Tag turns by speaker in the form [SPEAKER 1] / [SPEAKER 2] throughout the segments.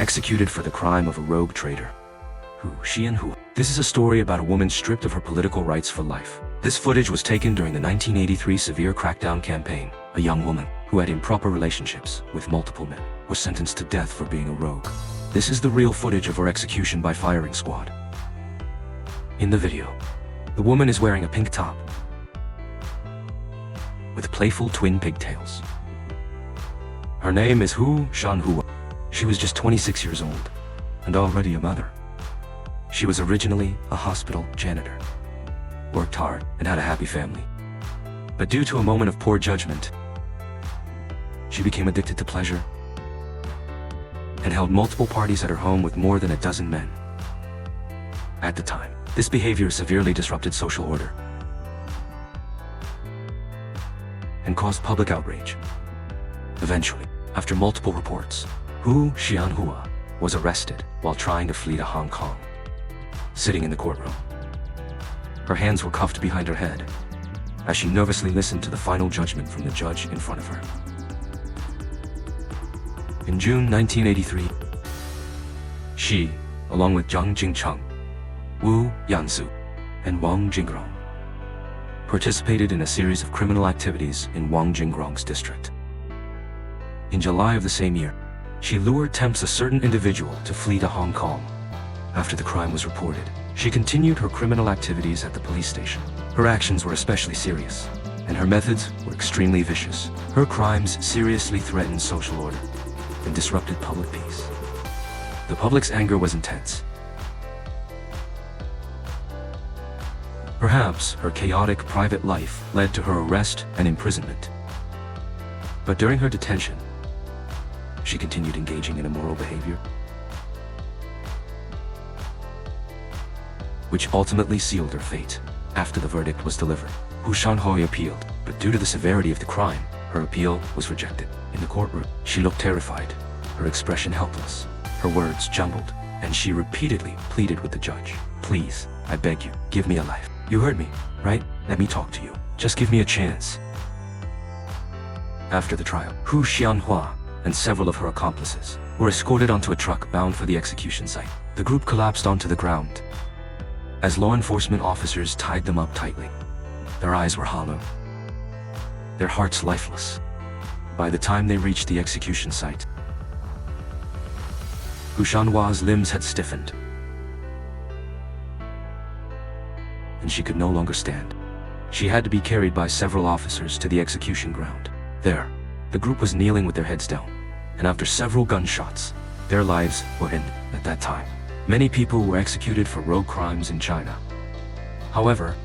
[SPEAKER 1] executed for the crime of a rogue traitor. Xianhua. This is a story about a woman stripped of her political rights for life. This footage was taken during the 1983 severe crackdown campaign. A young woman, who had improper relationships with multiple men, was sentenced to death for being a rogue. This is the real footage of her execution by firing squad. In the video, the woman is wearing a pink top with playful twin pigtails. Her name is Xianhua. She was just 26 years old and already a mother. She was originally a hospital janitor, worked hard, and had a happy family. But due to a moment of poor judgment, she became addicted to pleasure and held multiple parties at her home with more than a dozen men. At the time, this behavior severely disrupted social order and caused public outrage. Eventually, after multiple reports, Xianhua was arrested while trying to flee to Hong Kong. Sitting in the courtroom, her hands were cuffed behind her head as she nervously listened to the final judgment from the judge in front of her. In June 1983, she, along with Zhang Jingcheng, Wu Yanzu, and Wang Jingrong, participated in a series of criminal activities in Wang Jingrong's district. In July of the same year, she lured tempts a certain individual to flee to Hong Kong. After the crime was reported, she continued her criminal activities at the police station. Her actions were especially serious, and her methods were extremely vicious. Her crimes seriously threatened social order and disrupted public peace. The public's anger was intense. Perhaps her chaotic private life led to her arrest and imprisonment. But during her detention, she continued engaging in immoral behavior, which ultimately sealed her fate. After the verdict was delivered, Xianhua appealed, but due to the severity of the crime, her appeal was rejected. In the courtroom, she looked terrified, her expression helpless, her words jumbled, and she repeatedly pleaded with the judge. "Please, I beg you, give me a life. You heard me, right? Let me talk to you. Just give me a chance." After the trial, Xianhua and several of her accomplices were escorted onto a truck bound for the execution site. The group collapsed onto the ground as law enforcement officers tied them up tightly. Their eyes were hollow, their hearts lifeless. By the time they reached the execution site, Xianhua's limbs had stiffened, and she could no longer stand. She had to be carried by several officers to the execution ground. There, the group was kneeling with their heads down, and after several gunshots, their lives were ended. At that time, many people were executed for rogue crimes in China. However,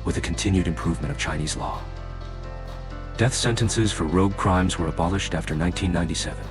[SPEAKER 1] with the continued improvement of Chinese law, death sentences for rogue crimes were abolished after 1997.